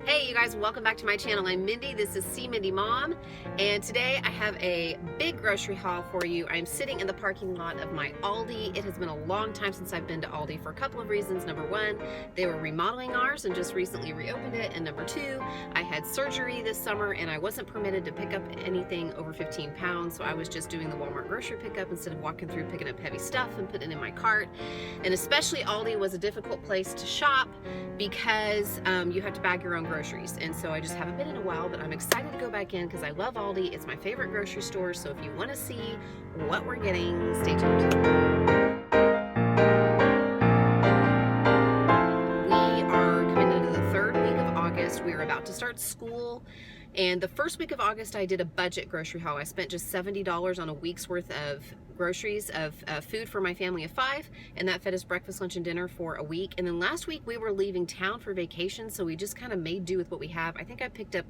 Hey you guys, welcome back to my channel. I'm Mindy, this is C Mindy Mom, and today I have a big grocery haul for you. I'm sitting in the parking lot of my Aldi. It has been a long time since I've been to Aldi for a couple of reasons. Number one, they were remodeling ours and just recently reopened it, and number two, I had surgery this summer and I wasn't permitted to pick up anything over 15 pounds, so I was just doing the Walmart grocery pickup instead of walking through picking up heavy stuff and putting it in my cart. And especially Aldi was a difficult place to shop because you have to bag your own groceries, and so I just haven't been in a while, but I'm excited to go back in because I love Aldi. It's my favorite grocery store, so if you want to see what we're getting, stay tuned. We are coming into the third week of August. We are about to start school, and the first week of August I did a budget grocery haul. I spent just $70 on a week's worth of groceries of food for my family of 5, and that fed us breakfast, lunch, and dinner for a week. And then last week we were leaving town for vacation, so we just kind of made do with what we have. I think I picked up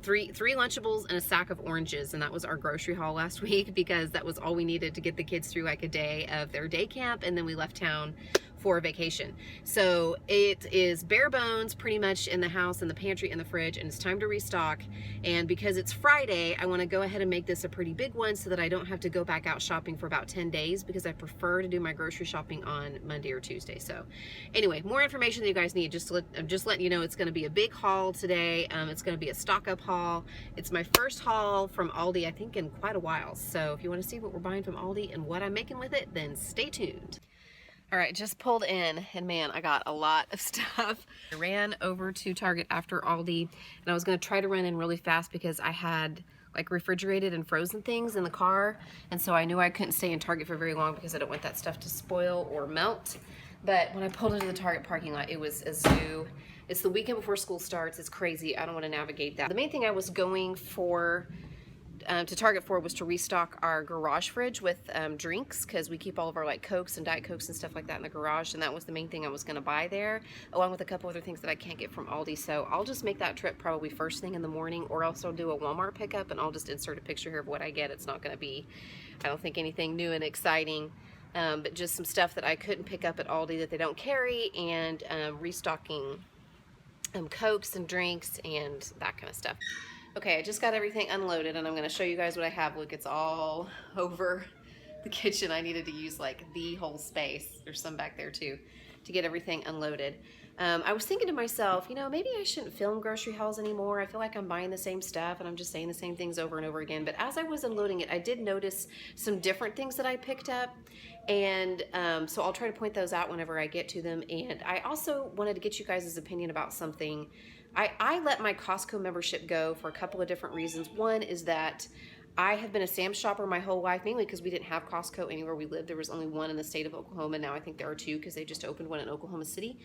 three Lunchables and a sack of oranges, and that was our grocery haul last week because that was all we needed to get the kids through like a day of their day camp, and then we left town for a vacation. So it is bare bones pretty much in the house and the pantry and the fridge, and it's time to restock. And because it's Friday, I want to go ahead and make this a pretty big one so that I don't have to go back out shopping for about 10 days because I prefer to do my grocery shopping on Monday or Tuesday. So anyway, more information that you guys need. I'm just letting you know it's going to be a big haul today. It's going to be a stock up haul. It's my first haul from Aldi I think in quite a while. So if you want to see what we're buying from Aldi and what I'm making with it, then stay tuned. All right, just pulled in, and man, I got a lot of stuff. I ran over to Target after Aldi, and I was gonna try to run in really fast because I had like refrigerated and frozen things in the car, and so I knew I couldn't stay in Target for very long because I don't want that stuff to spoil or melt. But when I pulled into the Target parking lot, it was a zoo. It's the weekend before school starts. It's crazy. I don't want to navigate that. The main thing I was going for to Target for was to restock our garage fridge with drinks, because we keep all of our like Cokes and Diet Cokes and stuff like that in the garage, and that was the main thing I was going to buy there, along with a couple other things that I can't get from Aldi. So I'll just make that trip probably first thing in the morning, or else I'll do a Walmart pickup, and I'll just insert a picture here of what I get. It's not going to be, I don't think, anything new and exciting, but just some stuff that I couldn't pick up at Aldi that they don't carry, and restocking Cokes and drinks and that kind of stuff. Okay, I just got everything unloaded, and I'm going to show you guys what I have. Look, it's all over the kitchen. I needed to use like the whole space. There's some back there too to get everything unloaded. I was thinking to myself, you know, maybe I shouldn't film grocery hauls anymore. I feel like I'm buying the same stuff and I'm just saying the same things over and over again. But as I was unloading it, I did notice some different things that I picked up, and so I'll try to point those out whenever I get to them. And I also wanted to get you guys' opinion about something. I let my Costco membership go for a couple of different reasons. One is that I have been a Sam's shopper my whole life, mainly because we didn't have Costco anywhere we lived. There was only one in the state of Oklahoma. Now I think there are two because they just opened one in Oklahoma City.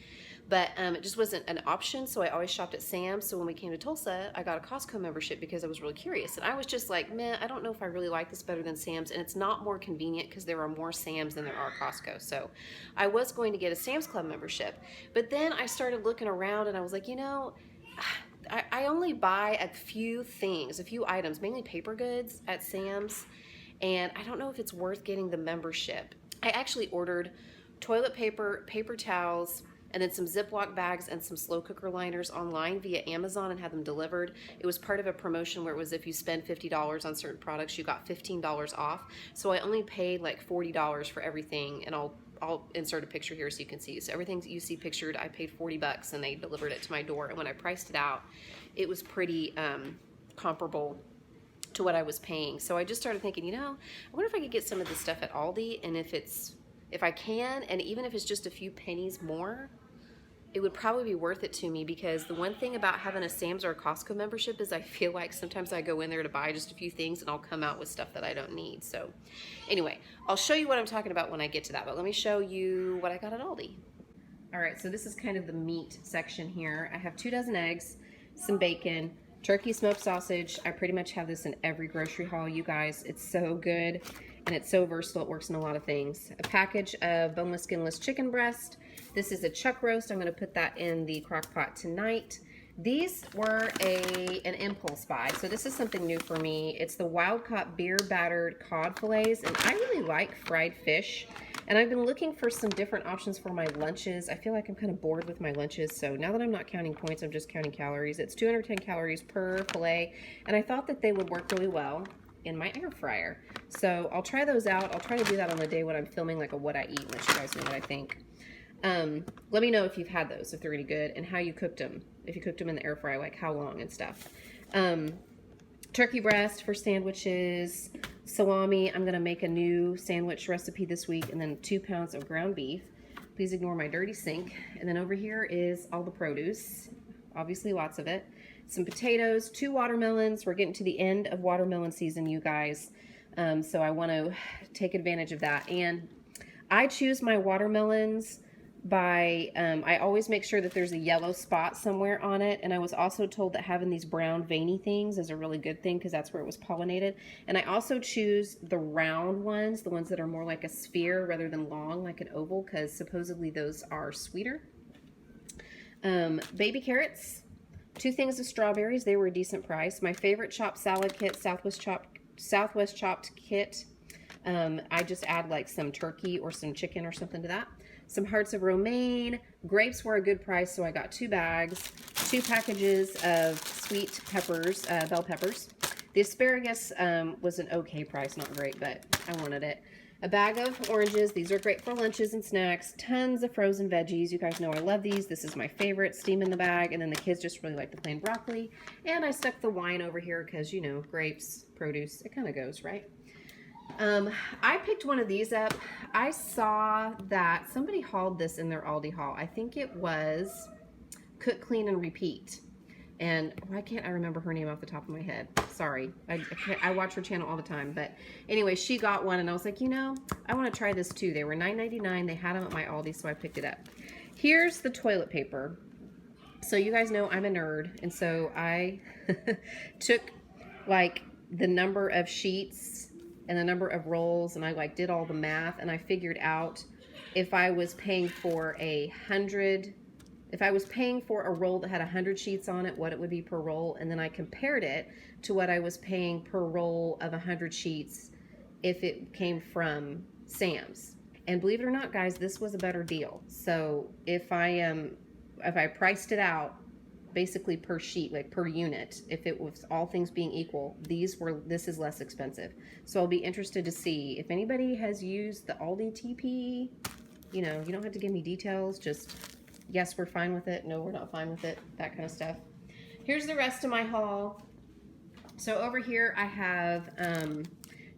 But it just wasn't an option, so I always shopped at Sam's. So when we came to Tulsa, I got a Costco membership because I was really curious. And I was just like, man, I don't know if I really like this better than Sam's. And it's not more convenient because there are more Sam's than there are Costco. So I was going to get a Sam's Club membership. But then I started looking around and I was like, you know, I only buy a few things, a few items, mainly paper goods at Sam's, and I don't know if it's worth getting the membership. I actually ordered toilet paper, paper towels, and then some Ziploc bags and some slow cooker liners online via Amazon and had them delivered. It was part of a promotion where it was if you spend $50 on certain products, you got $15 off. So I only paid like $40 for everything, and I'll insert a picture here so you can see. So everything that you see pictured, I paid $40 and they delivered it to my door. And when I priced it out, it was pretty comparable to what I was paying. So I just started thinking, you know, I wonder if I could get some of this stuff at Aldi, and if I can, and even if it's just a few pennies more, it would probably be worth it to me, because the one thing about having a Sam's or a Costco membership is I feel like sometimes I go in there to buy just a few things and I'll come out with stuff that I don't need. So anyway, I'll show you what I'm talking about when I get to that, but let me show you what I got at Aldi. All right, so this is kind of the meat section here. I have 2 dozen eggs, some bacon, turkey smoked sausage. I pretty much have this in every grocery haul, you guys. It's so good and it's so versatile. It works in a lot of things. A package of boneless, skinless chicken breast. This is a chuck roast. I'm going to put that in the crock pot tonight. These were an impulse buy, so this is something new for me. It's the wild caught beer battered cod fillets, and I really like fried fish. And I've been looking for some different options for my lunches. I feel like I'm kind of bored with my lunches, so now that I'm not counting points, I'm just counting calories. It's 210 calories per fillet, and I thought that they would work really well in my air fryer. So I'll try those out. I'll try to do that on the day when I'm filming like a what I eat and let you guys know what I think. Let me know if you've had those, if they're any good, and how you cooked them. If you cooked them in the air fryer, like how long and stuff. Turkey breast for sandwiches, salami. I'm gonna make a new sandwich recipe this week, and then 2 pounds of ground beef. Please ignore my dirty sink. And then over here is all the produce, obviously lots of it. Some potatoes, 2 watermelons. We're getting to the end of watermelon season, you guys. So I want to take advantage of that. And I choose my watermelons by, I always make sure that there's a yellow spot somewhere on it. And I was also told that having these brown veiny things is a really good thing because that's where it was pollinated. And I also choose the round ones, the ones that are more like a sphere rather than long like an oval, because supposedly those are sweeter. Baby carrots, 2 things of strawberries. They were a decent price. My favorite chopped salad kit, Southwest chopped kit. I just add like some turkey or some chicken or something to that. Some hearts of romaine. Grapes were a good price, so I got 2 bags. 2 packages of sweet peppers, bell peppers. The asparagus was an okay price, not great, but I wanted it. A bag of oranges. These are great for lunches and snacks. Tons of frozen veggies. You guys know I love these. This is my favorite. Steam in the bag, and then the kids just really like the plain broccoli. And I stuck the wine over here because, you know, grapes, produce, it kind of goes, right? I picked one of these up. I saw that somebody hauled this in their Aldi haul. I think it was Cook, Clean, and Repeat. And why can't I remember her name off the top of my head? Sorry. I watch her channel all the time. But anyway, she got one, and I was like, you know, I want to try this too. They were $9.99. They had them at my Aldi, so I picked it up. Here's the toilet paper. So you guys know I'm a nerd, and so I took like the number of sheets and the number of rolls, and I like did all the math, and I figured out if I was paying for a roll that had 100 sheets on it, what it would be per roll, and then I compared it to what I was paying per roll of 100 sheets if it came from Sam's. And believe it or not, guys, this was a better deal. So if I priced it out basically per sheet, like per unit, if it was all things being equal, this is less expensive. So I'll be interested to see if anybody has used the Aldi TP. You know, you don't have to give me details, just yes, we're fine with it, no, we're not fine with it, that kind of stuff. Here's the rest of my haul. So over here I have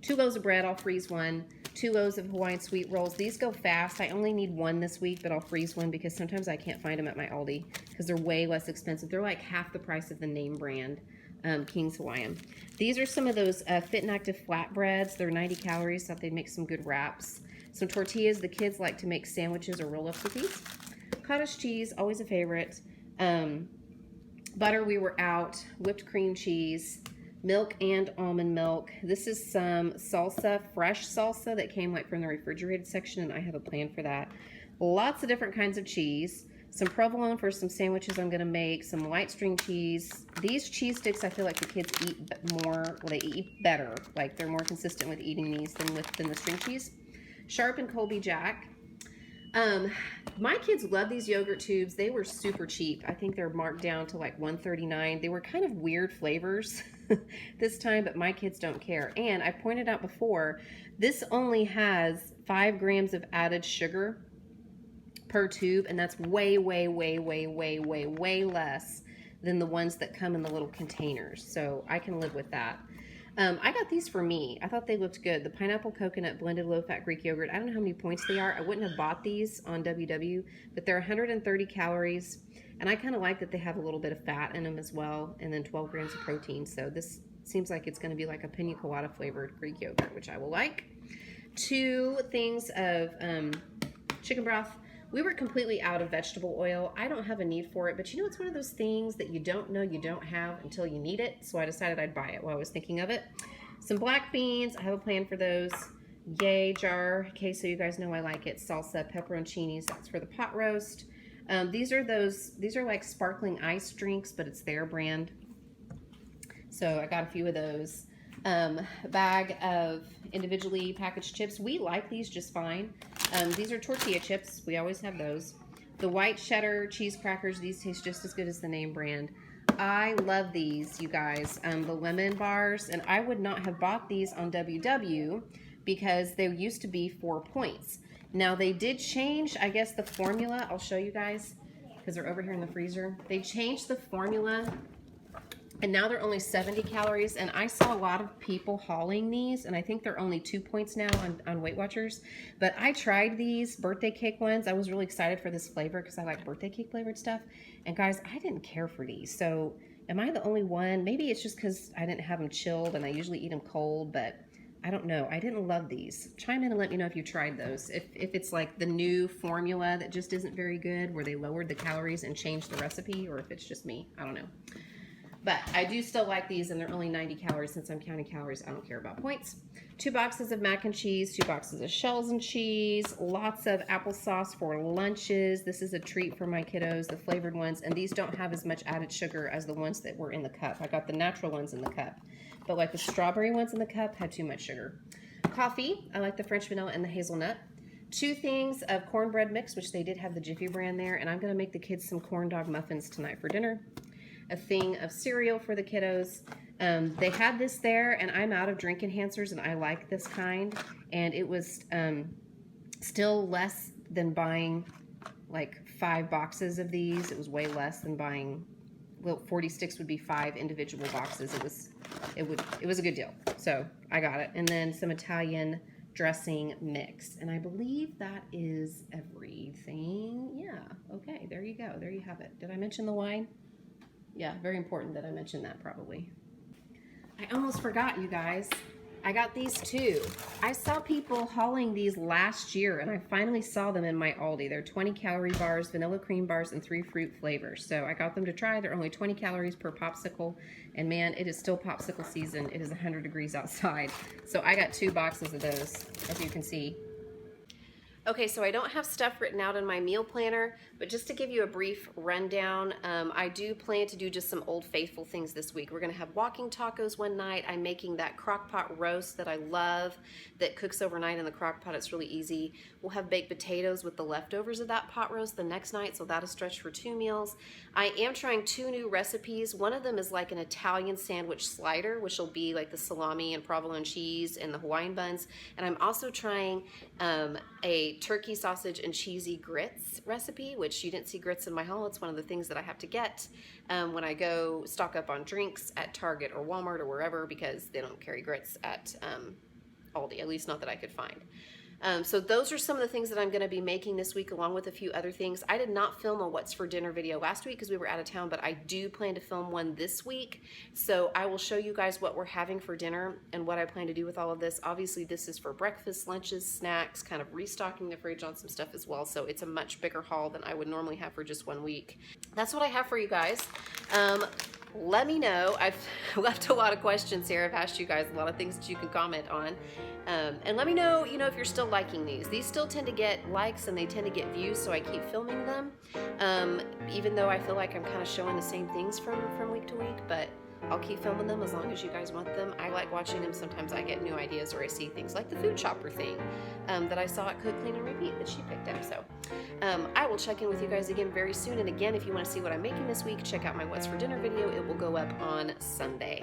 2 loaves of bread. I'll freeze one. 2 loaves of Hawaiian sweet rolls. These go fast. I only need 1 this week, but I'll freeze one because sometimes I can't find them at my Aldi because they're way less expensive. They're like half the price of the name brand King's Hawaiian. These are some of those Fit and Active flatbreads. They're 90 calories. Thought they'd make some good wraps. Some tortillas. The kids like to make sandwiches or roll-ups with these. Cottage cheese, always a favorite. Butter, we were out. Whipped cream cheese. Milk and almond milk. This is some salsa, fresh salsa that came like from the refrigerated section, and I have a plan for that. Lots of different kinds of cheese. Some provolone for some sandwiches I'm gonna make. Some light string cheese. These cheese sticks, I feel like the kids eat more, well, they eat better. Like they're more consistent with eating these than the string cheese. Sharp and Colby Jack. My kids love these yogurt tubes. They were super cheap. I think they're marked down to like $1.39. They were kind of weird flavors this time, but my kids don't care. And I pointed out before, this only has 5 grams of added sugar per tube, and that's way, way, way, way, way, way, way less than the ones that come in the little containers. So I can live with that. I got these for me. I thought they looked good. The pineapple coconut blended low-fat Greek yogurt. I don't know how many points they are. I wouldn't have bought these on WW, but they're 130 calories, and I kind of like that they have a little bit of fat in them as well, and then 12 grams of protein. So this seems like it's going to be like a pina colada flavored Greek yogurt, which I will like. 2 things of chicken broth. We were completely out of vegetable oil. I don't have a need for it, but you know, it's one of those things that you don't know you don't have until you need it. So I decided I'd buy it while I was thinking of it. Some black beans. I have a plan for those. Yay jar. Okay, so you guys know I like it. Salsa, pepperoncinis. That's for the pot roast. These are like sparkling ice drinks, but it's their brand. So I got a few of those. A bag of individually packaged chips. We like these just fine. These are tortilla chips. We always have those. The white cheddar cheese crackers, these taste just as good as the name brand. I love these, you guys. The lemon bars, and I would not have bought these on WW because they used to be 4 points. Now they did change, I guess, the formula. I'll show you guys because they're over here in the freezer. They changed the formula and now they're only 70 calories. And I saw a lot of people hauling these, and I think they're only 2 points now on Weight Watchers. But I tried these birthday cake ones. I was really excited for this flavor because I like birthday cake flavored stuff. And guys, I didn't care for these. So am I the only one? Maybe it's just because I didn't have them chilled and I usually eat them cold, but I don't know. I didn't love these. Chime in and let me know if you tried those. If it's like the new formula that just isn't very good, where they lowered the calories and changed the recipe, or if it's just me. I don't know. But I do still like these, and they're only 90 calories. Since I'm counting calories, I don't care about points. 2 boxes of mac and cheese, 2 boxes of shells and cheese, lots of applesauce for lunches. This is a treat for my kiddos, the flavored ones, and these don't have as much added sugar as the ones that were in the cup. I got the natural ones in the cup, but like the strawberry ones in the cup had too much sugar. Coffee, I like the French vanilla and the hazelnut. 2 things of cornbread mix, which they did have the Jiffy brand there, and I'm gonna make the kids some corn dog muffins tonight for dinner. A thing of cereal for the kiddos. They had this there, and I'm out of drink enhancers, and I like this kind. And it was still less than buying like 5 boxes of these. It was way less than buying, well, 40 sticks would be 5 individual boxes. It was a good deal. So I got it. And then some Italian dressing mix. And I believe that is everything. Yeah. Okay. There you go. There you have it. Did I mention the wine? Yeah, very important that I mention that probably. I almost forgot, you guys. I got these too. I saw people hauling these last year, and I finally saw them in my Aldi. They're 20 calorie bars, vanilla cream bars, and 3 fruit flavors. So I got them to try. They're only 20 calories per popsicle. And man, it is still popsicle season. It is 100 degrees outside. So I got 2 boxes of those, as you can see. Okay, so I don't have stuff written out in my meal planner, but just to give you a brief rundown, I do plan to do just some Old Faithful things this week. We're gonna have walking tacos one night. I'm making that crock pot roast that I love that cooks overnight in the crock pot. It's really easy. We'll have baked potatoes with the leftovers of that pot roast the next night, so that'll stretch for 2 meals. I am trying 2 new recipes. One of them is like an Italian sandwich slider, which will be like the salami and provolone cheese and the Hawaiian buns. And I'm also trying a turkey sausage and cheesy grits recipe, which you didn't see grits in my haul. It's one of the things that I have to get when I go stock up on drinks at Target or Walmart or wherever, because they don't carry grits at Aldi, at least not that I could find. So those are some of the things that I'm going to be making this week, along with a few other things. I did not film a what's for dinner video last week because we were out of town, but I do plan to film one this week. So I will show you guys what we're having for dinner and what I plan to do with all of this. Obviously, this is for breakfast, lunches, snacks, kind of restocking the fridge on some stuff as well. So it's a much bigger haul than I would normally have for just 1 week. That's what I have for you guys. Let me know. I've left a lot of questions here. I've asked you guys a lot of things that you can comment on. And let me know, if you're still liking these. These still tend to get likes and they tend to get views, so I keep filming them. Even though I feel like I'm kind of showing the same things from week to week, but I'll keep filming them as long as you guys want them. I like watching them. Sometimes I get new ideas, or I see things like the food shopper thing that I saw at Cook, Clean, and Repeat that she picked up. So I will check in with you guys again very soon. And again, if you want to see what I'm making this week, check out my What's for Dinner video. It will go up on Sunday.